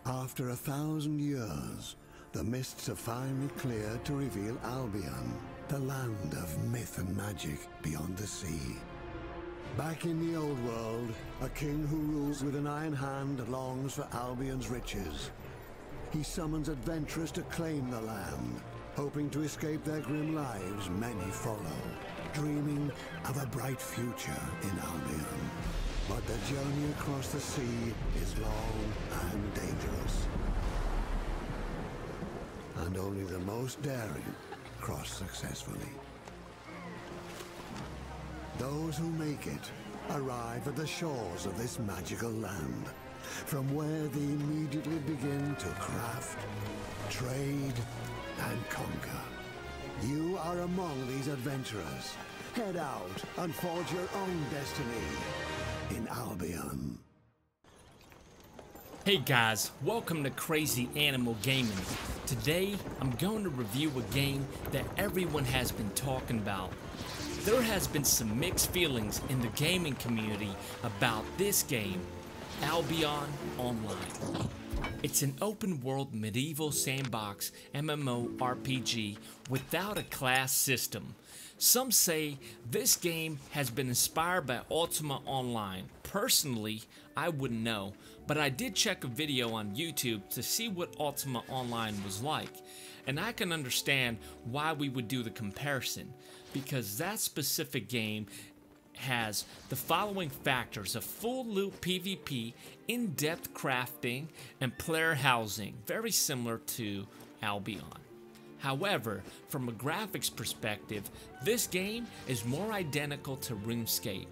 After 1,000 years, the mists have finally cleared to reveal Albion, the land of myth and magic beyond the sea. Back in the old world, a king who rules with an iron hand longs for Albion's riches. He summons adventurers to claim the land. Hoping to escape their grim lives, many follow, dreaming of a bright future in Albion. But the journey across the sea is long and dangerous. And only the most daring cross successfully. Those who make it arrive at the shores of this magical land, from where they immediately begin to craft, trade, and conquer. You are among these adventurers. Head out and forge your own destiny in Albion. Hey guys, welcome to Crazy Animal Gaming. Today, I'm going to review a game that everyone has been talking about. There has been some mixed feelings in the gaming community about this game, Albion Online. It's an open-world medieval sandbox MMORPG without a class system. Some say this game has been inspired by Ultima Online. Personally, I wouldn't know, but I did check a video on YouTube to see what Ultima Online was like, and I can understand why we would do the comparison, because that specific game has the following factors: a full loop PvP, in-depth crafting, and player housing, very similar to Albion. However, from a graphics perspective, this game is more identical to RuneScape.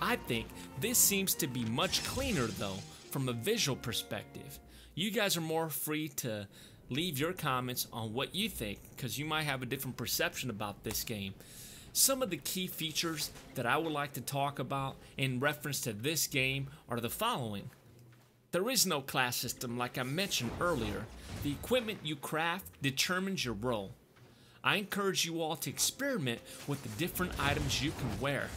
I think this seems to be much cleaner though, from a visual perspective. You guys are more free to leave your comments on what you think, because you might have a different perception about this game. Some of the key features that I would like to talk about in reference to this game are the following. There is no class system like I mentioned earlier. The equipment you craft determines your role. I encourage you all to experiment with the different items you can wear.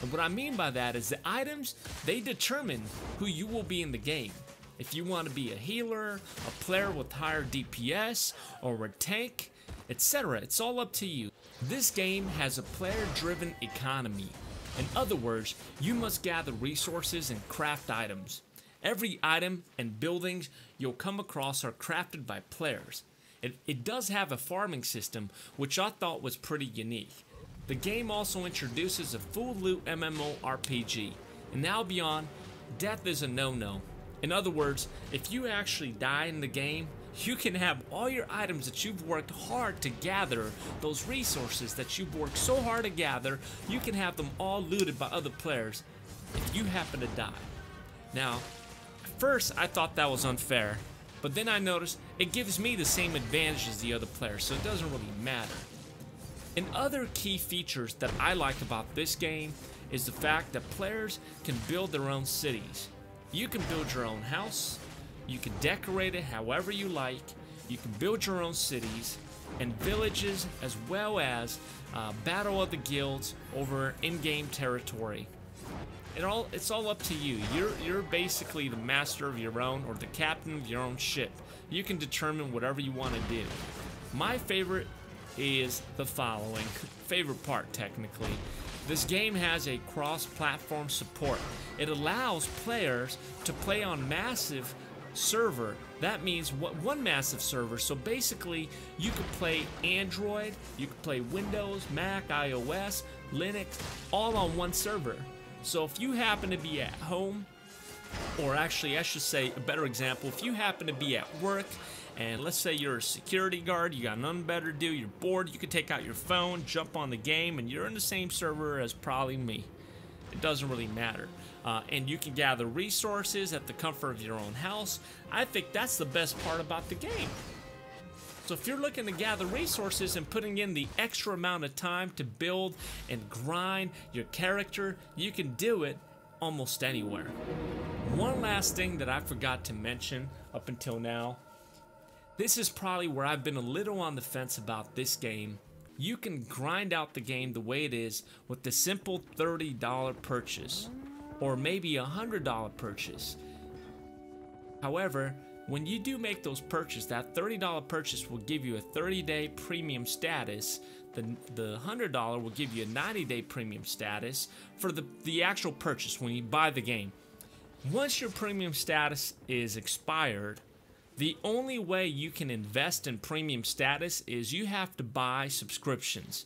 And what I mean by that is the items, they determine who you will be in the game. If you want to be a healer, a player with higher DPS, or a tank, etc. It's all up to you. This game has a player-driven economy. In other words, you must gather resources and craft items. Every item and buildings you'll come across are crafted by players. It does have a farming system, which I thought was pretty unique. The game also introduces a full loot MMORPG. In Albion, death is a no-no. In other words, if you actually die in the game, you can have all your items that you've worked hard to gather, those resources that you've worked so hard to gather, you can have them all looted by other players if you happen to die. Now, at first I thought that was unfair, but then I noticed it gives me the same advantage as the other players, so it doesn't really matter. And other key features that I like about this game is the fact that players can build their own cities. You can build your own house, you can decorate it however you like, you can build your own cities and villages, as well as battle of the guilds over in-game territory. It's all up to you. You're basically the master of your own, or the captain of your own ship. You can determine whatever you want to do. My favorite is the following. Favorite part, technically. This game has a cross-platform support. It allows players to play on massive server. That means one massive server. So basically, you could play Android, you could play Windows, Mac, iOS, Linux, all on one server. So if you happen to be at home, or actually I should say a better example, if you happen to be at work, and let's say you're a security guard, you got nothing better to do, you're bored, you can take out your phone, jump on the game, and you're in the same server as probably me. It doesn't really matter. And you can gather resources at the comfort of your own house. I think that's the best part about the game. So if you're looking to gather resources and putting in the extra amount of time to build and grind your character, you can do it almost anywhere. One last thing that I forgot to mention up until now. This is probably where I've been a little on the fence about this game. You can grind out the game the way it is with the simple $30 purchase, or maybe a $100 purchase. However, when you do make those purchases, that $30 purchase will give you a 30-day premium status. The $100 will give you a 90-day premium status for the actual purchase when you buy the game. Once your premium status is expired, the only way you can invest in premium status is you have to buy subscriptions.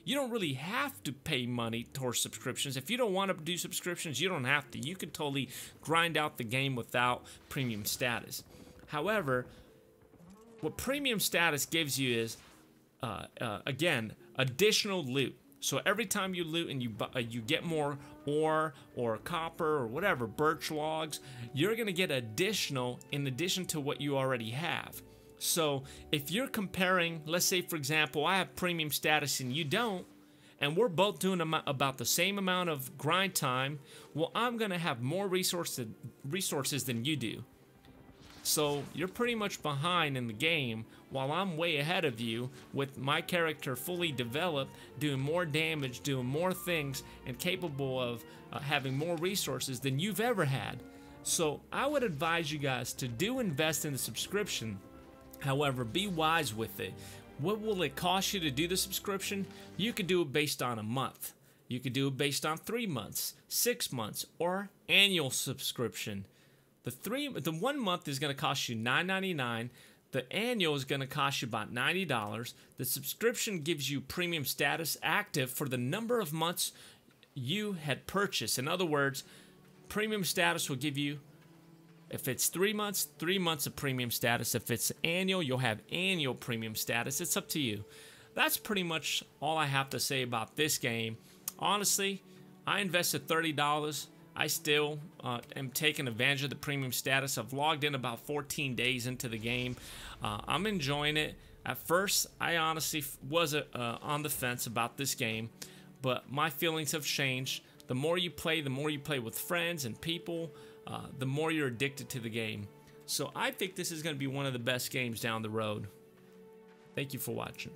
You don't really have to pay money towards subscriptions. If you don't want to do subscriptions, you don't have to. You can totally grind out the game without premium status. However, what premium status gives you is, again, additional loot. So every time you loot and you get more ore or copper or whatever, birch logs, you're going to get additional in addition to what you already have. So if you're comparing, let's say for example, I have premium status and you don't, and we're both doing about the same amount of grind time, well, I'm going to have more resources than you do. So you're pretty much behind in the game while I'm way ahead of you with my character fully developed, doing more damage, doing more things, and capable of having more resources than you've ever had. So I would advise you guys to do invest in the subscription. However, be wise with it. What will it cost you to do the subscription? You could do it based on a month. You could do it based on 3 months, 6 months, or annual subscription. The 1 month is going to cost you $9.99. The annual is going to cost you about $90. The subscription gives you premium status active for the number of months you had purchased. In other words, premium status will give you, if it's 3 months, 3 months of premium status. If it's annual, you'll have annual premium status. It's up to you. That's pretty much all I have to say about this game. Honestly, I invested $30. I still am taking advantage of the premium status. I've logged in about 14 days into the game. I'm enjoying it. At first, I honestly was on the fence about this game, but my feelings have changed. The more you play with friends and people, the more you're addicted to the game. So I think this is going to be one of the best games down the road. Thank you for watching.